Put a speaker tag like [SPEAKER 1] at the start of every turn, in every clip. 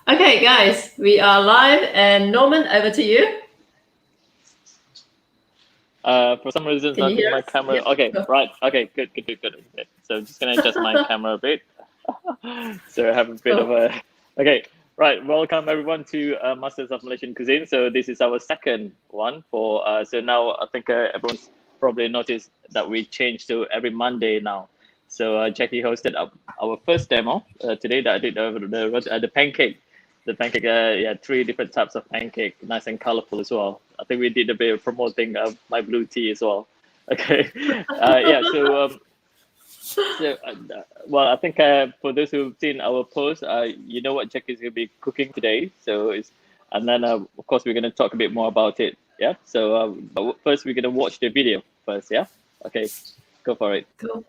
[SPEAKER 1] Okay, guys, we are live, and Norman, over to you.
[SPEAKER 2] For some reason,
[SPEAKER 1] Can
[SPEAKER 2] I
[SPEAKER 1] you
[SPEAKER 2] think
[SPEAKER 1] hear
[SPEAKER 2] my
[SPEAKER 1] us?
[SPEAKER 2] camera.
[SPEAKER 1] Yep.
[SPEAKER 2] Okay,
[SPEAKER 1] Go.
[SPEAKER 2] right. Okay, good. So I'm just gonna adjust my camera a bit. So I have a bit of
[SPEAKER 1] Cool.
[SPEAKER 2] a. Okay, right. Welcome everyone to Masters of Malaysian Cuisine. So this is our second one for. So now I think everyone's probably noticed that we changed to every Monday now. So Jackie hosted our first demo today that I did the pancake. The pancake, yeah, 3 different types of pancake, nice and colorful as well. I think we did a bit of promoting my blue tea as well. Okay, yeah. Well, I think for those who've seen our post, you know what Jack is going to be cooking today. And then of course we're going to talk a bit more about it. Yeah. But first we're going to watch the video first. Yeah. Okay, go for it.
[SPEAKER 1] Cool.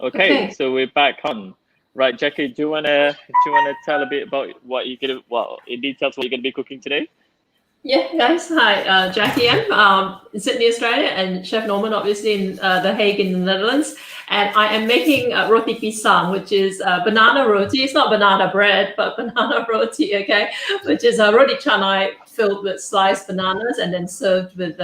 [SPEAKER 2] Okay, so we're back on. Right, Jackie, do you wanna tell a bit about what you're gonna in details what you're gonna be cooking today?
[SPEAKER 1] Yeah, guys. Hi, Jackie M. In Sydney, Australia, and Chef Norman, obviously in The Hague in the Netherlands. And I am making roti pisang, which is banana roti. It's not banana bread, but banana roti. Okay, which is a roti canai filled with sliced bananas and then served with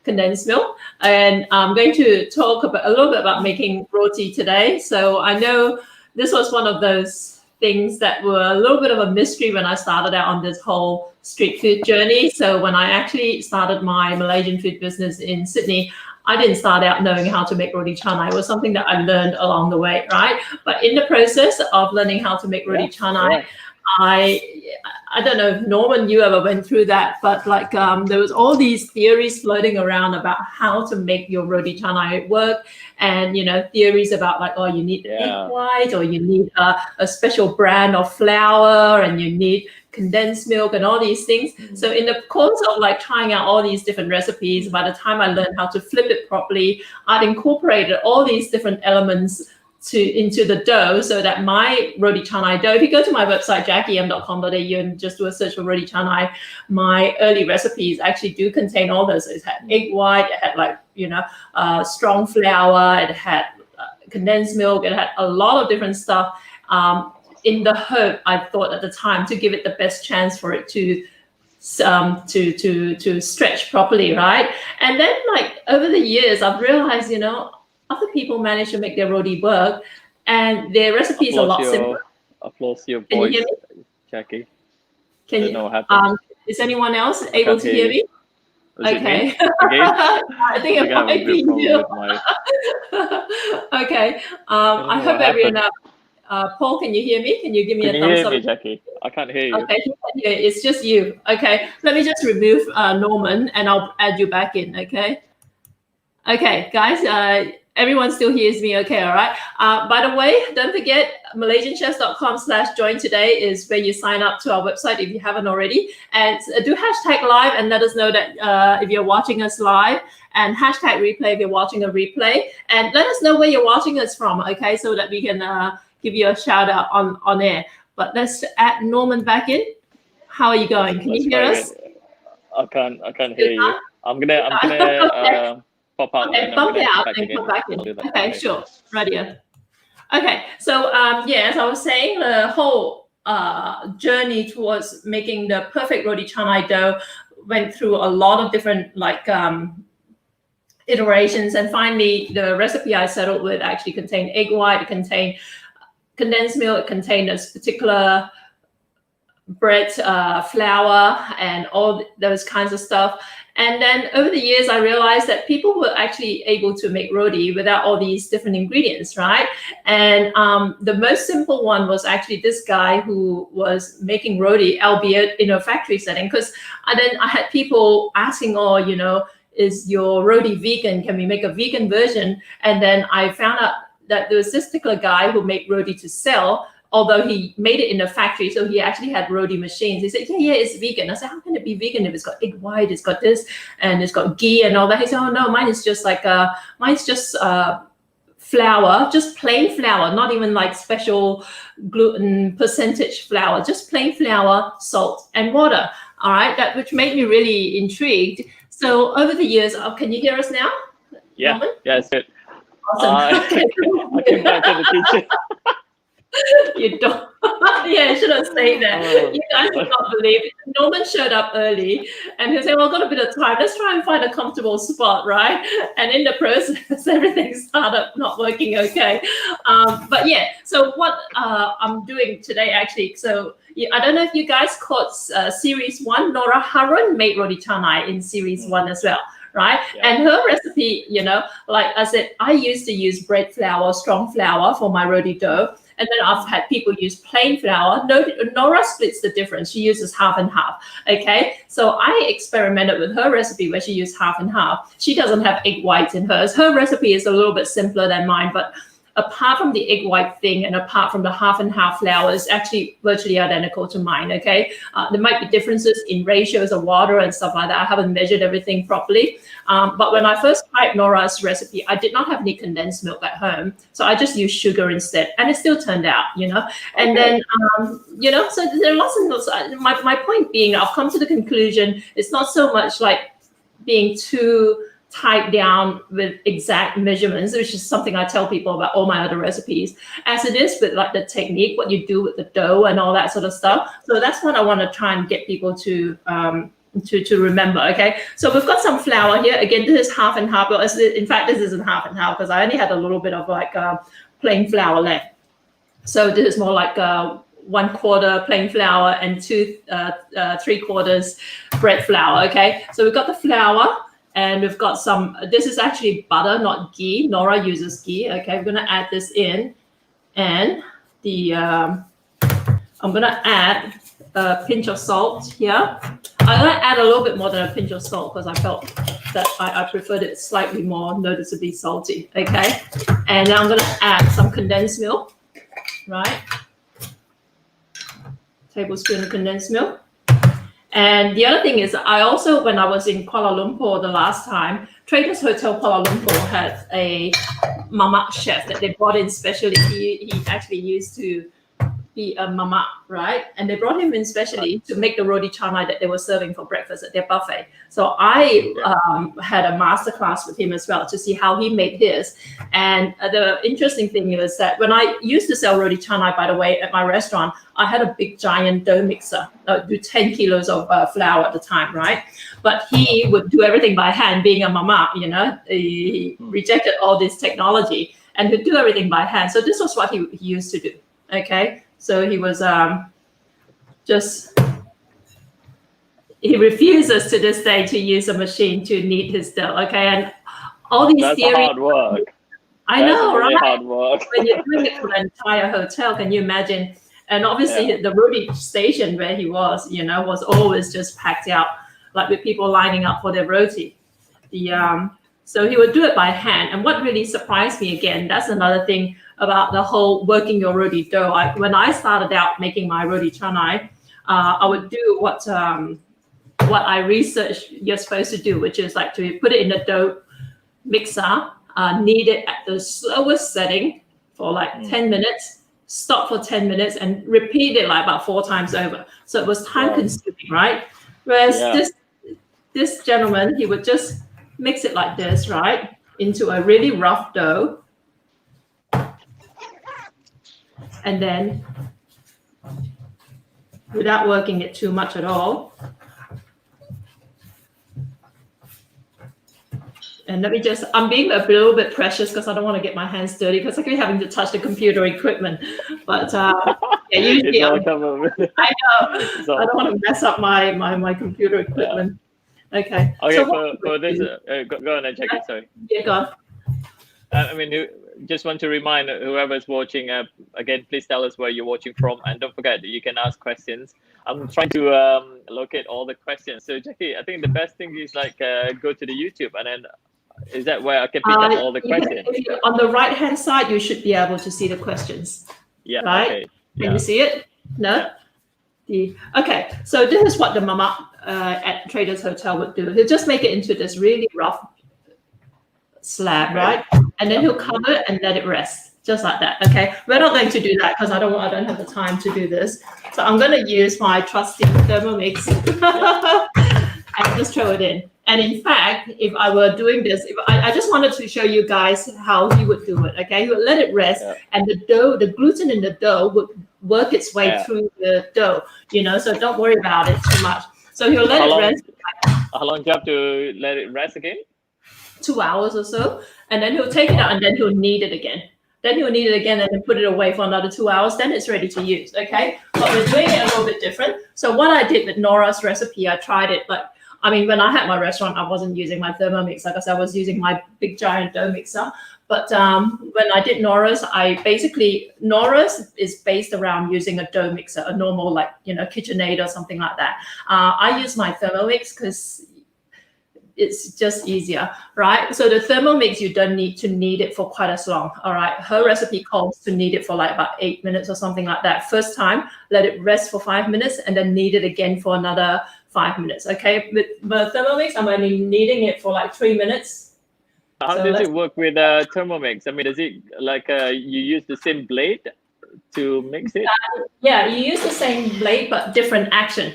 [SPEAKER 1] condensed milk. And I'm going to talk a little bit about making roti today. So I know this was one of those things that were a little bit of a mystery when I started out on this whole street food journey. So when I actually started my Malaysian food business in Sydney, I didn't start out knowing how to make roti canai. It was something that I learned along the way, right? But in the process of learning how to make roti canai, I don't know if Norman, you ever went through that, but like there was all these theories floating around about how to make your roti canai work, and theories about like, oh, you need egg white, or you need a special brand of flour, and you need condensed milk and all these things. So in the course of like trying out all these different recipes, by the time I learned how to flip it properly, I'd incorporated all these different elements into the dough, so that my roti canai dough, if you go to my website jackiem.com.au and just do a search for roti canai, my early recipes actually do contain all those. It had egg white, it had like strong flour, it had condensed milk, it had a lot of different stuff, in the hope, I thought at the time, to give it the best chance for it to stretch properly, right? And then like over the years I've realized, other people manage to make their roti work, and their recipes are a lot simpler.
[SPEAKER 2] Applause your voice, Jackie.
[SPEAKER 1] Can you? Is anyone else able to hear me? Okay. I think it might be you. Okay. I hope everyone. Paul, can you hear me? Can you give me a thumbs up?
[SPEAKER 2] Can you hear me, Jackie? I can't hear you.
[SPEAKER 1] Okay, it's just you. Okay, let me just remove Norman, and I'll add you back in. Okay. Okay, guys. Everyone still hears me okay, all right? By the way, don't forget, malaysianchefs.com/join today is where you sign up to our website if you haven't already. And do hashtag live and let us know that if you're watching us live, and hashtag replay if you're watching a replay. And let us know where you're watching us from, okay, so that we can give you a shout out on air. But let's add Norman back in. How are you going? Can you hear us?
[SPEAKER 2] I can't hear you. I'm gonna pop out.
[SPEAKER 1] Okay, bump it out and come back in. Okay, sure. Radio. Okay, so as I was saying, the whole journey towards making the perfect roti canai dough went through a lot of different iterations, and finally the recipe I settled with actually contained egg white, it contained condensed milk, it contained this particular bread flour, and all those kinds of stuff. And then over the years, I realized that people were actually able to make roti without all these different ingredients, right? And the most simple one was actually this guy who was making roti, albeit in a factory setting. Because I had people asking, is your roti vegan? Can we make a vegan version? And then I found out that there was this particular guy who made roti to sell, although he made it in a factory, so he actually had roti machines. He said, yeah, it's vegan. I said, how can it be vegan if it's got egg white, it's got this, and it's got ghee and all that? He said, oh no, mine is just like flour, just plain flour, not even like special gluten percentage flour, just plain flour, salt, and water. All right, that which made me really intrigued. So over the years, can you hear us now?
[SPEAKER 2] Yeah,
[SPEAKER 1] Norman?
[SPEAKER 2] yeah, it's good.
[SPEAKER 1] Awesome.
[SPEAKER 2] I came back to the kitchen.
[SPEAKER 1] You don't. Yeah, I shouldn't say that. You guys would not believe it. Norman showed up early and he was saying, well, I've got a bit of time. Let's try and find a comfortable spot, right? And in the process, everything started not working okay. But yeah, so what I'm doing today, actually, so I don't know if you guys caught series 1. Nora Harun made Roti Canai in series 1 as well. Right. Yeah. And her recipe, like I said, I used to use bread flour, strong flour for my roti dough. And then I've had people use plain flour. Nora splits the difference. She uses half and half. Okay. So I experimented with her recipe where she used half and half. She doesn't have egg whites in hers. Her recipe is a little bit simpler than mine, but apart from the egg white thing and apart from the half and half flour, is actually virtually identical to mine, okay? There might be differences in ratios of water and stuff like that. I haven't measured everything properly. But when I first tried Nora's recipe, I did not have any condensed milk at home. So I just used sugar instead. And it still turned out, And then, so there are lots and lots. My point being, I've come to the conclusion, it's not so much like being too tied down with exact measurements, which is something I tell people about all my other recipes, as it is with like the technique, what you do with the dough and all that sort of stuff. So that's what I want to try and get people to remember. Okay, so we've got some flour here. Again, this is half and half. In fact, this isn't half and half because I only had a little bit of like plain flour left. So this is more like 1/4 plain flour and 3/4 bread flour. Okay, so we've got the flour. And we've got some, this is actually butter, not ghee. Nora uses ghee. Okay, we're gonna add this in. And I'm gonna add a pinch of salt here. I'm gonna add a little bit more than a pinch of salt because I felt that I preferred it slightly more noticeably salty, okay? And now I'm gonna add some condensed milk, right? Tablespoon of condensed milk. And the other thing is, I also, when I was in Kuala Lumpur the last time, Traders Hotel Kuala Lumpur had a mamak chef that they brought in specially. He actually used to be a mamak, right? And they brought him in specially to make the roti canai that they were serving for breakfast at their buffet. So I had a masterclass with him as well to see how he made his. And the interesting thing is that when I used to sell roti canai, by the way, at my restaurant, I had a big giant dough mixer, do 10 kilos of flour at the time, right? But he would do everything by hand, being a mama, he rejected all this technology and would do everything by hand. So this was what he used to do, okay? So he was he refuses to this day to use a machine to knead his dough, okay? And all these theories.
[SPEAKER 2] That's hard work.
[SPEAKER 1] I know,
[SPEAKER 2] really
[SPEAKER 1] right?
[SPEAKER 2] Hard work.
[SPEAKER 1] When you're doing it for an entire hotel, can you imagine? And obviously the roti station where he was, was always just packed out, like with people lining up for their roti. So he would do it by hand. And what really surprised me again, that's another thing about the whole working your roti dough. When I started out making my roti canai, I would do what I researched you're supposed to do, which is like to put it in the dough mixer, knead it at the slowest setting for like 10 minutes, stop for 10 minutes and repeat it like about 4 times over. So it was time consuming, right? Whereas this gentleman, he would just mix it like this, right? Into a really rough dough. And then without working it too much at all. And let me I'm being a little bit precious because I don't want to get my hands dirty because I keep having to touch the computer equipment. But usually I know. I don't want to mess up my computer equipment. Okay.
[SPEAKER 2] Okay,
[SPEAKER 1] So
[SPEAKER 2] for this, go on and check it, sorry.
[SPEAKER 1] Yeah, go on.
[SPEAKER 2] I mean, just want to remind whoever's watching, again, please tell us where you're watching from, and don't forget that you can ask questions. I'm trying to locate all the questions. So Jackie, I think the best thing is like go to the YouTube, and then is that where I can pick up all the questions?
[SPEAKER 1] On the right-hand side, you should be able to see the questions.
[SPEAKER 2] Yeah.
[SPEAKER 1] Right?
[SPEAKER 2] Okay.
[SPEAKER 1] Can you see it? No?
[SPEAKER 2] Yeah.
[SPEAKER 1] Okay, so this is what the mama at Traders Hotel would do. He'll just make it into this really rough slab, right? And then he'll cover it and let it rest, just like that. Okay, we're not going to do that because I don't have the time to do this. So I'm going to use my trusty Thermomix and just throw it in. And in fact, if I were doing this, I just wanted to show you guys how he would do it. Okay, he would let it rest, and the dough, the gluten in the dough would work its way through the dough. So don't worry about it too much. So he'll let it rest.
[SPEAKER 2] How long do you have to let it rest again?
[SPEAKER 1] 2 hours or so, and then he'll take it out, and then he'll knead it again. Then he'll knead it again, and then put it away for another 2 hours. Then it's ready to use. Okay, but we're doing it a little bit different. So what I did with Nora's recipe, I tried it when I had my restaurant, I wasn't using my Thermomix. Like I said, I was using my big giant dough mixer. But when I did Nora's, Nora's is based around using a dough mixer, a normal KitchenAid or something like that. I use my Thermomix because it's just easier, right? So the Thermomix, you don't need to knead it for quite as long, all right? Her recipe calls to knead it for like about 8 minutes or something like that. First time, let it rest for 5 minutes, and then knead it again for another 5 minutes, okay? With the Thermomix, I'm only kneading it for like 3 minutes.
[SPEAKER 2] How does it work with Thermomix? I mean, does it you use the same blade to mix it?
[SPEAKER 1] Yeah, you use the same blade but different action.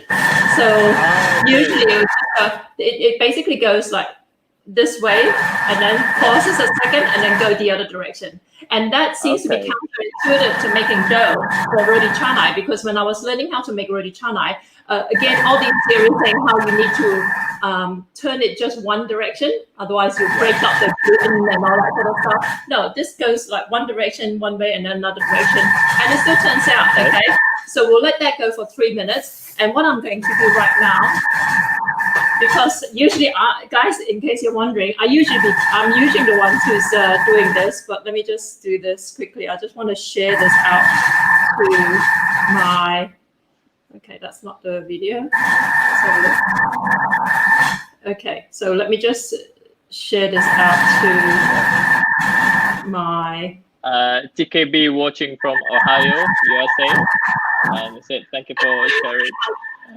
[SPEAKER 1] So usually it basically goes like this way, and then pauses a second, and then go the other direction. And that seems to be counterintuitive to making dough for Roti Canai, because when I was learning how to make Roti Canai, again, all these theories saying how you need to turn it just one direction, otherwise you break up the gluten and all that sort of stuff. No, this goes like one direction, one way, and then another direction, and it still turns out, okay? So we'll let that go for 3 minutes. And what I'm going to do right now, because usually, guys, in case you're wondering, I'm usually the one who's doing this, but let me just do this quickly. I just want to share this out to my. Okay, that's not the video. Let's have a look. Okay, so let me just share this out to my.
[SPEAKER 2] TKB watching from Ohio, USA, and said thank you for sharing.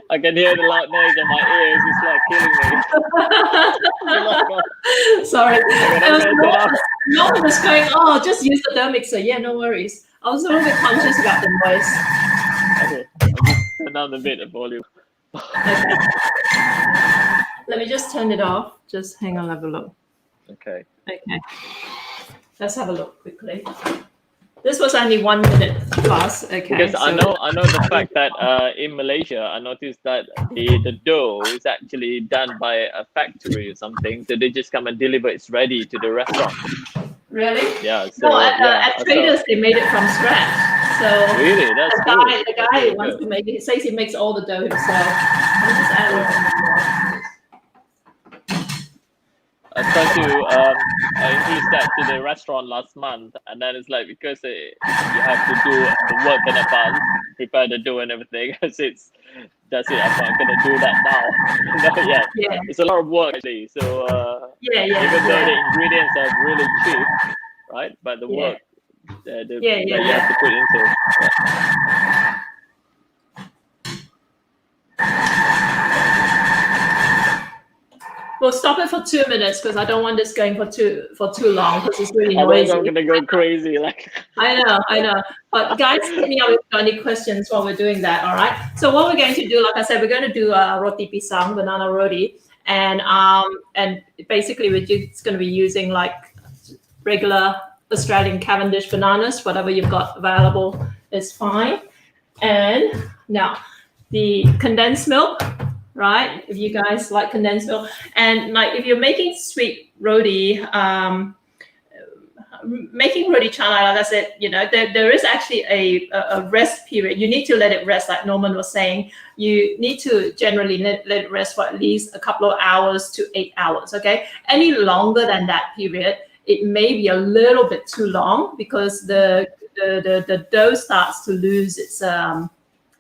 [SPEAKER 2] I can hear the loud noise in my ears. It's like killing me.
[SPEAKER 1] Sorry. No one was going, just use the dough mixer. Yeah, no worries. I was a little bit conscious about the noise.
[SPEAKER 2] Okay, I'll just turn down a bit of volume.
[SPEAKER 1] Okay. Let me just turn it off. Just hang on, have a look.
[SPEAKER 2] Okay.
[SPEAKER 1] Okay. Let's have a look quickly. This was only 1 minute plus. Okay.
[SPEAKER 2] Because I know the fact that in Malaysia, I noticed that the dough is actually done by a factory or something. So they just come and deliver it's ready to the restaurant.
[SPEAKER 1] Really?
[SPEAKER 2] Yeah. So,
[SPEAKER 1] no, at Traders they made it from scratch. So
[SPEAKER 2] really, that's good.
[SPEAKER 1] The guy who wants to make it, he says he makes all the dough himself. Let me just add a little bit.
[SPEAKER 2] I tried to introduce that to the restaurant last month, and then it's like because you have to do the work in advance, prepare the dough and everything. That's it. I'm not gonna do that now. Yeah, it's a lot of work actually. So even though the ingredients are really cheap, right? But the work that you have to put into it.
[SPEAKER 1] We'll stop it for 2 minutes because I don't want this going for too long because it's really noisy.
[SPEAKER 2] I'm gonna go crazy.
[SPEAKER 1] I know. But guys, hit me up if you've got any questions while we're doing that. All right. So what we're going to do, like I said, we're going to do roti pisang, banana roti, and basically we're just going to be using like regular Australian Cavendish bananas, whatever you've got available is fine. And now the condensed milk. Right, if you guys like condensed milk, and like if you're making sweet roti, making roti canai, like I said, there is actually a rest period. You need to let it rest, like Norman was saying. You need to generally let it rest for at least a couple of hours to 8 hours. Okay, any longer than that period, it may be a little bit too long because the dough starts to lose its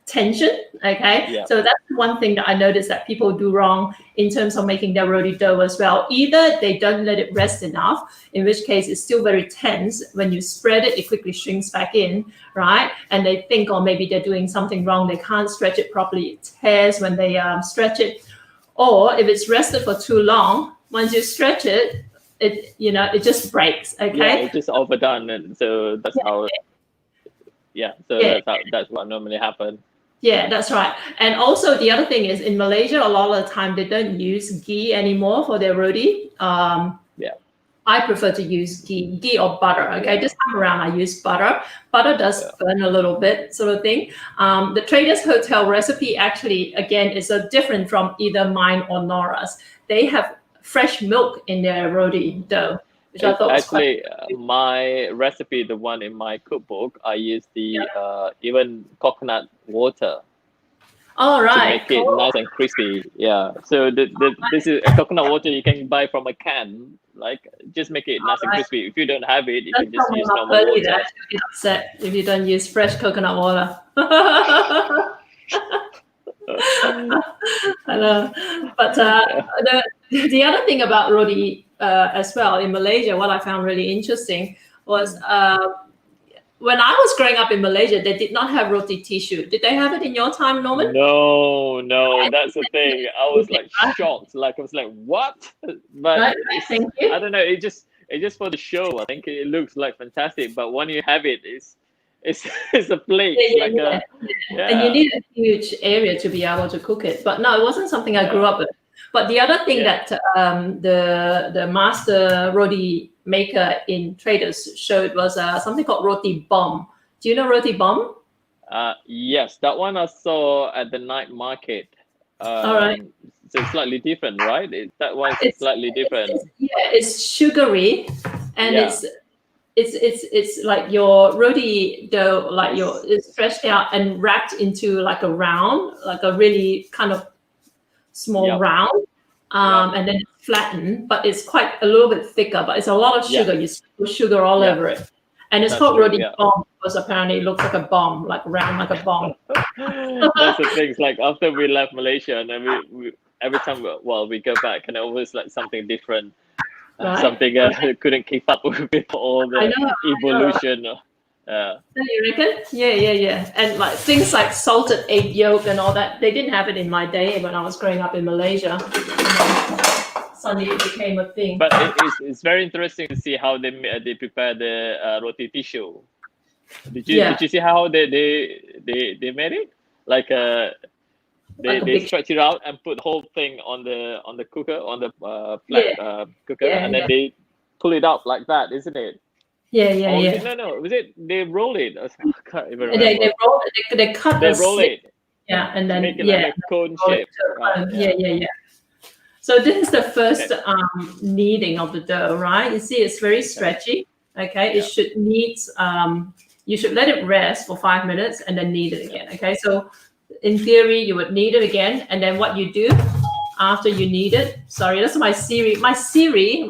[SPEAKER 1] tension. Okay,
[SPEAKER 2] Yeah.
[SPEAKER 1] so that's one thing that I noticed that people do wrong in terms of making their roti dough as well. Either they don't let it rest enough, in which case it's still very tense. When you spread it, it quickly shrinks back in, right? And they think, oh, maybe they're doing something wrong. They can't stretch it properly. It tears when they stretch it. Or if it's rested for too long, once you stretch it, it just breaks. Okay.
[SPEAKER 2] Yeah, it's just overdone, and so that's how. Yeah, so that's what normally happens.
[SPEAKER 1] Yeah, that's right. And also the other thing is in Malaysia, a lot of the time they don't use ghee anymore for their roti. I prefer to use ghee or butter. Okay, this time around I use butter. Butter does burn a little bit, sort of thing. The Traders Hotel recipe actually, again, is different from either mine or Nora's. They have fresh milk in their roti dough, which I thought was
[SPEAKER 2] actually my recipe, the one in my cookbook, I use the even coconut water.
[SPEAKER 1] All right,
[SPEAKER 2] to make it nice and crispy. Yeah. So this is a coconut water you can buy from a can. Like, just make it nice and crispy. If you don't have it, you can just use normal water.
[SPEAKER 1] That be upset if you don't use fresh coconut water. I know. But the other thing about roti as well in Malaysia, what I found really interesting was when I was growing up in Malaysia, they did not have roti tissue. Did they have it in your time, Norman?
[SPEAKER 2] No, that's the thing. I was like shocked. Like, I was like, what? But
[SPEAKER 1] right. Thank you.
[SPEAKER 2] I don't know. It's just for the show. I think it looks like fantastic, but when you have it, it's a plate.
[SPEAKER 1] And you need a huge area to be able to cook it. But no, it wasn't something I grew up with. But the other thing that the master roti maker in Traders showed was something called roti bomb. Do you know roti bomb?
[SPEAKER 2] Yes, that one I saw at the night market.
[SPEAKER 1] All right.
[SPEAKER 2] So it's slightly different, right? That one's slightly different.
[SPEAKER 1] It's sugary, and it's like your roti dough, like it's stretched out and wrapped into like a round, like a really kind of small round, and then it's flattened, but it's quite a little bit thicker, but it's a lot of sugar. You sprinkle sugar all over it. And it's called roti bomb because apparently it looks like a bomb, like round like a bomb.
[SPEAKER 2] That's the thing. Like, after we left Malaysia, and then we every time we go back, and always like something different. Right. Something couldn't keep up with all the evolution.
[SPEAKER 1] You reckon? Yeah. And like things like salted egg yolk and all that, they didn't have it in my day when I was growing up in Malaysia. Suddenly it became a thing.
[SPEAKER 2] But it's very interesting to see how they prepare the roti tissue. Did you see how they made it? Like they stretch it out and put the whole thing on the cooker, on the flat cooker, and then they pull it out like that, isn't it?
[SPEAKER 1] Yeah.
[SPEAKER 2] No. Was it they roll it? I can't even remember.
[SPEAKER 1] They roll it. They cut.
[SPEAKER 2] They roll it.
[SPEAKER 1] Yeah, and then
[SPEAKER 2] make it like a cone shape.
[SPEAKER 1] Right, yeah. So this is the first kneading of the dough, right? You see, it's very stretchy. Okay, it should knead. You should let it rest for 5 minutes and then knead it again. Okay, so in theory, you would knead it again, and then what you do after you knead it? Sorry, that's my Siri. My Siri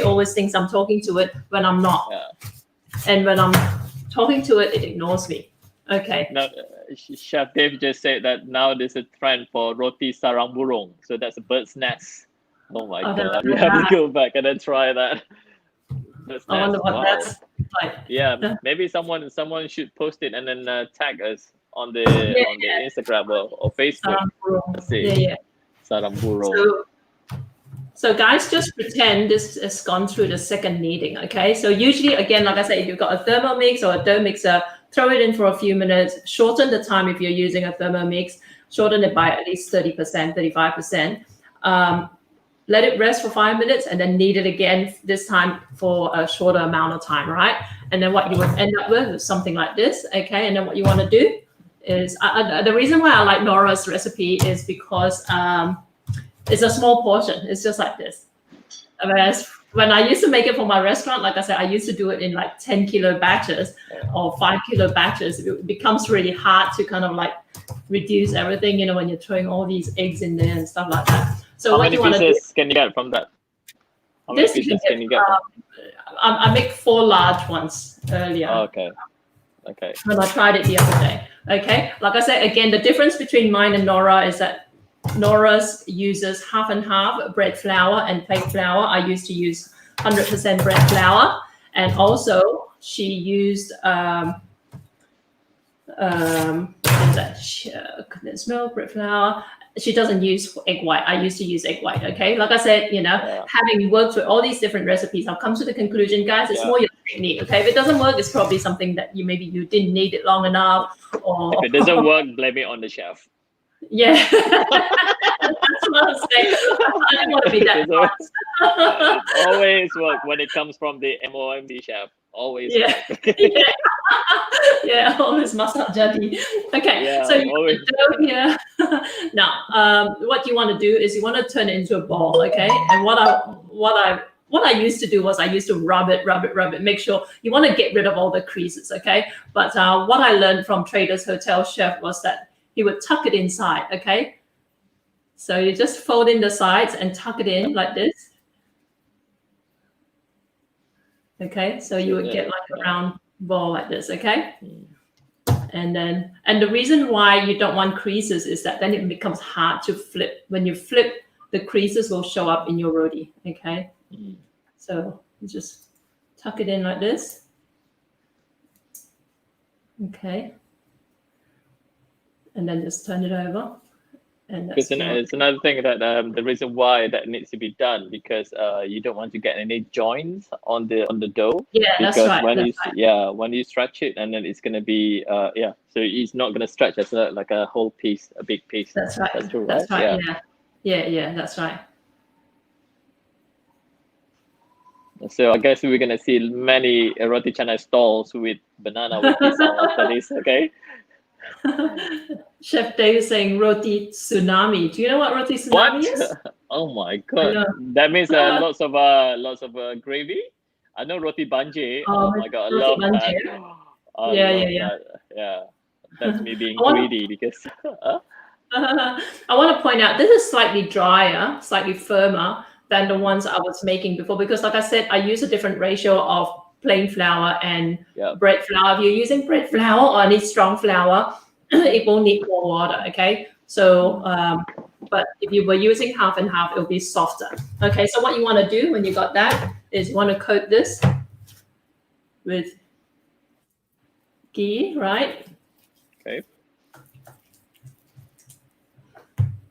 [SPEAKER 1] always thinks I'm talking to it when I'm not, and when I'm talking to it, it ignores me. Okay.
[SPEAKER 2] Now, Chef Dave just said that now there's a trend for roti sarang burung. So that's a bird's nest. Oh my God. We have to go back and then try that.
[SPEAKER 1] I wonder what that's like.
[SPEAKER 2] Yeah, maybe someone should post it and then tag us on the Instagram or Facebook. Let's see.
[SPEAKER 1] Yeah.
[SPEAKER 2] Sarang burung.
[SPEAKER 1] So guys, just pretend this has gone through the second kneading, okay? So usually, again, like I said, if you've got a Thermomix or a dough mixer, throw it in for a few minutes, shorten the time if you're using a Thermomix, shorten it by at least 30%, 35%. Let it rest for 5 minutes and then knead it again, this time for a shorter amount of time, right? And then what you would end up with is something like this, okay? And then what you want to do is, the reason why I like Nora's recipe is because it's a small portion. It's just like this. Whereas when I used to make it for my restaurant, like I said, I used to do it in like 10 kilo batches or 5 kilo batches. It becomes really hard to kind of like reduce everything, when you're throwing all these eggs in there and stuff like that. So
[SPEAKER 2] how
[SPEAKER 1] what
[SPEAKER 2] many
[SPEAKER 1] you want to do?
[SPEAKER 2] pieces can you get from that? How many
[SPEAKER 1] This you
[SPEAKER 2] pieces
[SPEAKER 1] can
[SPEAKER 2] can you get?
[SPEAKER 1] I make 4 large ones earlier.
[SPEAKER 2] Oh, okay. Okay.
[SPEAKER 1] When I tried it the other day. Okay, like I said, again, the difference between mine and Nora is that Nora's uses half and half bread flour and plain flour. I used to use 100% bread flour, and also she used what is that? Condensed milk, bread flour. She doesn't use egg white. I used to use egg white. Okay, like I said, having worked with all these different recipes, I've come to the conclusion, guys, it's more your technique. Okay, if it doesn't work, it's probably something that maybe you didn't knead it long enough, or
[SPEAKER 2] if it doesn't work, blame it on the chef.
[SPEAKER 1] Yeah, that's what I'm saying. I don't want to be that.
[SPEAKER 2] It always work when it comes from the MOMC chef. Always.
[SPEAKER 1] Yeah. Yeah, always masak jadi. Okay, so you
[SPEAKER 2] always.
[SPEAKER 1] Yeah. Now, what you want to do is you want to turn it into a ball. Okay, and what I used to do was I used to rub it, make sure you want to get rid of all the creases. Okay, but what I learned from Trader's Hotel chef was that he would tuck it inside. Okay, so you just fold in the sides and tuck it in like this. Okay, so you would get like a round ball like this. Okay, and the reason why you don't want creases is that then it becomes hard to flip. When you flip, the creases will show up in your roti. Okay, so you just tuck it in like this. Okay, and then just turn it over. And
[SPEAKER 2] it's another thing that the reason why that needs to be done, because you don't want to get any joints on the dough.
[SPEAKER 1] Yeah,
[SPEAKER 2] because
[SPEAKER 1] that's right.
[SPEAKER 2] When you stretch it, and then it's gonna be so it's not gonna stretch as like a whole piece, a big piece.
[SPEAKER 1] That's right.
[SPEAKER 2] That's true,
[SPEAKER 1] that's
[SPEAKER 2] right?
[SPEAKER 1] right. Yeah, that's right.
[SPEAKER 2] So I guess we're gonna see many Roti Canai stalls with banana with pisang after this. Okay.
[SPEAKER 1] Chef Dave is saying roti tsunami. Do you know what roti tsunami is?
[SPEAKER 2] Oh my god, that means lots of gravy. I know roti banjai. Oh my god, I love that. Yeah. That's me being greedy because.
[SPEAKER 1] I want to point out this is slightly drier, slightly firmer than the ones I was making before, because like I said, I use a different ratio of plain flour and bread flour. If you're using bread flour or any strong flour, it will need more water. Okay, so but if you were using half and half, it will be softer. Okay, so what you want to do when you got that is you want to coat this with ghee, right?
[SPEAKER 2] Okay.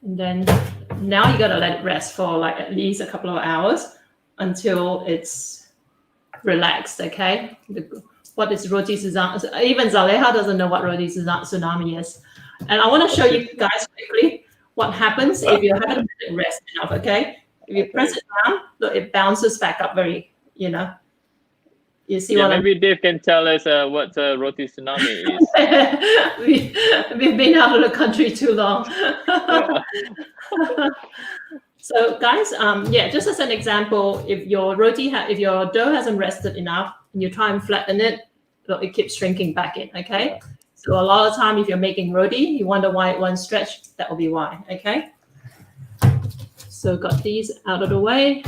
[SPEAKER 1] And then now you gotta let it rest for like at least a couple of hours until it's relaxed. Okay. What is roti tsunami? Even Zaleha doesn't know what roti tsunami is. And I want to show you guys quickly what happens if you haven't let it rest enough. Okay. If you press it down, look, it bounces back up very, You see what
[SPEAKER 2] maybe Dave can tell us what roti tsunami is.
[SPEAKER 1] We've been out of the country too long. So guys, just as an example, if your dough hasn't rested enough and you try and flatten it, it keeps shrinking back in. Okay. So a lot of time, if you're making roti, you wonder why it won't stretch. That will be why. Okay. So got these out of the way.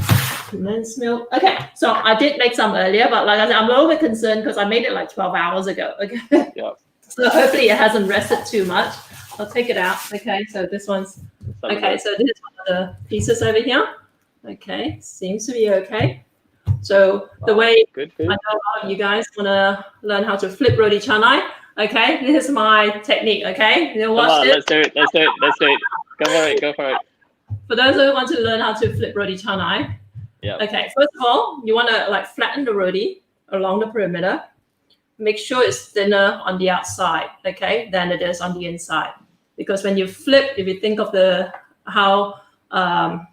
[SPEAKER 1] Condensed milk. Okay, so I did make some earlier, but like I said, I'm a little bit concerned because I made it like 12 hours ago. Okay.
[SPEAKER 2] Yeah.
[SPEAKER 1] So hopefully it hasn't rested too much. I'll take it out. Okay, so this one's okay. So this is one of the pieces over here. Okay, seems to be okay. So the way
[SPEAKER 2] good.
[SPEAKER 1] I know a lot of you guys want to learn how to flip roti canai. Okay, this is my technique. Okay, you watch this.
[SPEAKER 2] Let's do it. Go for it.
[SPEAKER 1] For those who want to learn how to flip roti canai.
[SPEAKER 2] Yeah.
[SPEAKER 1] Okay, first of all, you want to flatten the roti along the perimeter. Make sure it's thinner on the outside, okay, than it is on the inside. Because when you flip, if you think of how the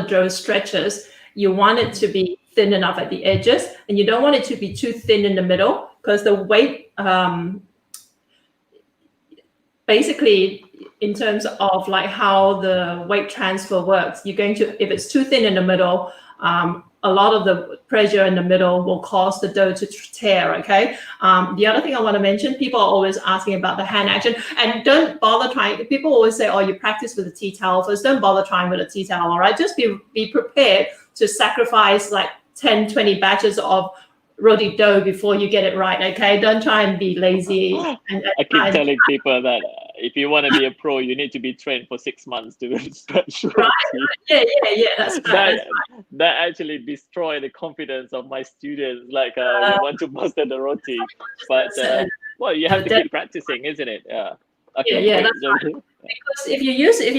[SPEAKER 1] dough stretches, you want it to be thin enough at the edges, and you don't want it to be too thin in the middle, because the weight, basically, in terms of how the weight transfer works, you're going to, if it's too thin in the middle, a lot of the pressure in the middle will cause the dough to tear, okay? The other thing I want to mention, people are always asking about the hand action, and don't bother trying. People always say, oh, you practice with a tea towel first. Don't bother trying with a tea towel, all right? Just be prepared to sacrifice like 10, 20 batches of roti dough before you get it right, okay? Don't try and be lazy.
[SPEAKER 2] I keep telling people that if you want to be a pro, you need to be trained for 6 months to stretch roti.
[SPEAKER 1] Right. Yeah, that's right.
[SPEAKER 2] That actually destroy the confidence of my students. Like, we want to master the roti, but well, you have to keep practicing, isn't it? Yeah. Okay.
[SPEAKER 1] Yeah, that's right. Because if you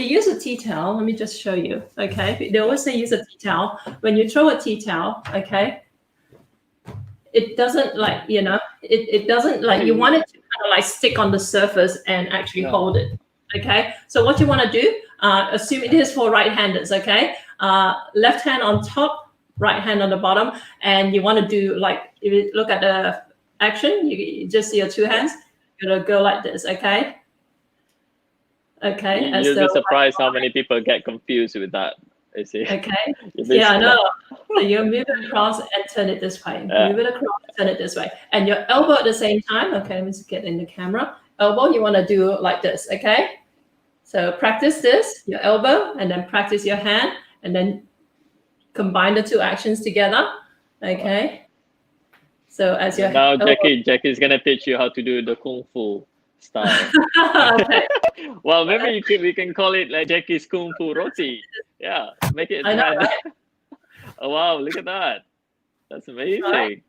[SPEAKER 1] use a tea towel, let me just show you. Okay, they always say use a tea towel. When you throw a tea towel, okay, it doesn't like, you know, it doesn't like, you want it to kind of like stick on the surface and actually hold it. Okay, so what you want to do, assume it is for right-handers, okay, left hand on top, right hand on the bottom, and you want to do like, if you look at the action, you just see your two hands, you're gonna go like this, okay. Okay.
[SPEAKER 2] You'll be surprised how many people get confused with that. You see.
[SPEAKER 1] Okay. Yeah, I know. So you move it across and turn it this way. Move it across, turn it this way, and your elbow at the same time. Okay, let me just get in the camera. Elbow, you want to do like this. Okay. So practice this, your elbow, and then practice your hand, and then combine the two actions together. Okay. So as your
[SPEAKER 2] now, Jackie's gonna teach you how to do the kung fu style.
[SPEAKER 1] Okay.
[SPEAKER 2] Well, maybe we can call it like Jackie's Kung Fu Roti. Yeah, make it.
[SPEAKER 1] I know, right?
[SPEAKER 2] Oh wow, look at that. That's amazing.
[SPEAKER 1] Right.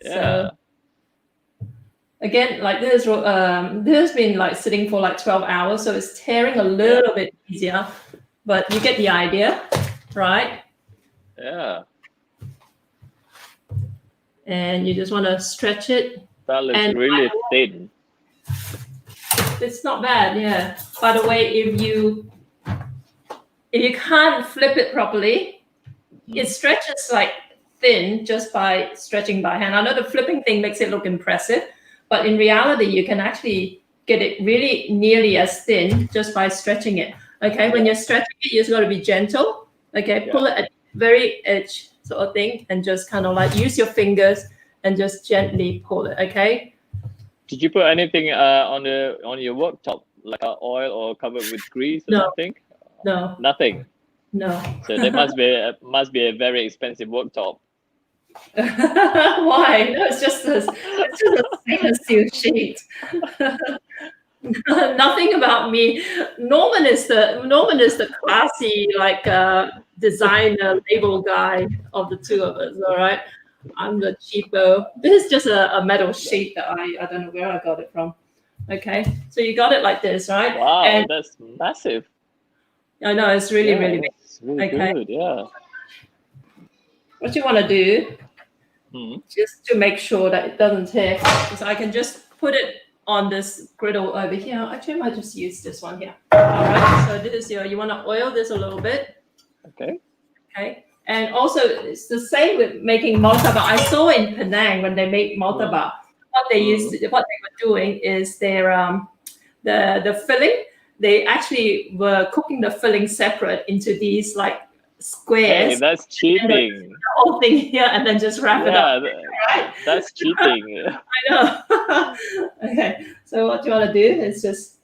[SPEAKER 2] Yeah.
[SPEAKER 1] So, again, like this has been like sitting for like 12 hours, so it's tearing a little bit easier, but you get the idea, right?
[SPEAKER 2] Yeah.
[SPEAKER 1] And you just want to stretch it.
[SPEAKER 2] That looks really thin.
[SPEAKER 1] It's not bad, yeah. By the way, if you can't flip it properly, it stretches like thin just by stretching by hand. I know the flipping thing makes it look impressive, but in reality, you can actually get it really nearly as thin just by stretching it. Okay, when you're stretching it, you just got to be gentle. Okay, pull it at the very edge sort of thing, and just kind of like use your fingers and just gently pull it. Okay.
[SPEAKER 2] Did you put anything on your worktop, like oil or covered with grease or something?
[SPEAKER 1] No.
[SPEAKER 2] Nothing.
[SPEAKER 1] No.
[SPEAKER 2] So there must be a very expensive worktop.
[SPEAKER 1] Why? No, it's just a stainless steel sheet. Nothing about me. Norman is the classy like designer label guy of the two of us. All right. I'm the cheapo. This is just a metal sheet that I don't know where I got it from. Okay, so you got it like this, right?
[SPEAKER 2] Wow, and that's massive.
[SPEAKER 1] I know, it's really big.
[SPEAKER 2] Really good, yeah.
[SPEAKER 1] What you want to do, just to make sure that it doesn't tear, is I can just put it on this griddle over here. Actually, I might just use this one here. All right, so this is you want to oil this a little bit.
[SPEAKER 2] Okay.
[SPEAKER 1] Okay. And also, it's the same with making murtabak. I saw in Penang when they make murtabak, what they were doing is the filling. They actually were cooking the filling separate into these like squares.
[SPEAKER 2] Hey, that's cheating.
[SPEAKER 1] The whole thing here, and then just wrap it up. Right?
[SPEAKER 2] That's cheating.
[SPEAKER 1] I know. Okay, so what you want to do is just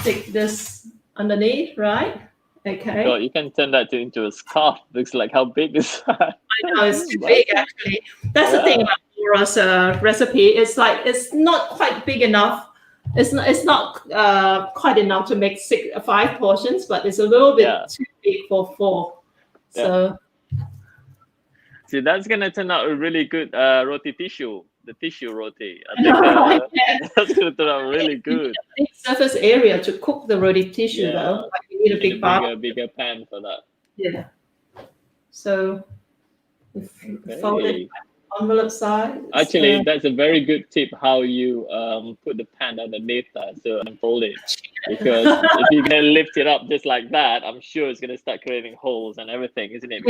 [SPEAKER 1] stick this underneath, right? Okay.
[SPEAKER 2] God, you can turn that into a scarf. Looks like how big is that?
[SPEAKER 1] I know, it's too big actually. That's the thing about Laura's recipe. It's like it's not quite big enough. It's not quite enough to make 5 portions, but it's a little bit too big for 4. So
[SPEAKER 2] see, that's gonna turn out a really good roti tissue. The tissue roti. I think that's gonna turn out really good.
[SPEAKER 1] Big surface area to cook the roti tissue though. Like you need a big
[SPEAKER 2] bigger pan for that.
[SPEAKER 1] Yeah. So fold it envelope size.
[SPEAKER 2] Actually, that's a very good tip. How you put the pan underneath that so unfold it. Because if you're gonna lift it up just like that, I'm sure it's gonna start creating holes and everything, isn't it?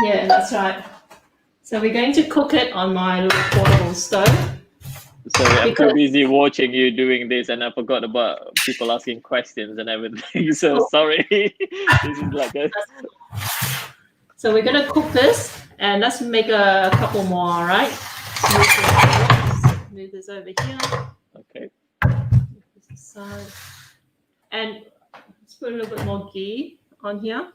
[SPEAKER 1] Yeah, that's right. So we're going to cook it on my little portable stove.
[SPEAKER 2] Sorry, I'm too
[SPEAKER 1] Because-
[SPEAKER 2] busy watching you doing this, and I forgot about people asking questions and everything. So sorry. This is like a
[SPEAKER 1] So we're gonna cook this, and let's make a couple more. All right. Move this over here.
[SPEAKER 2] okay.
[SPEAKER 1] Move this aside. And let's put a little bit more ghee on here.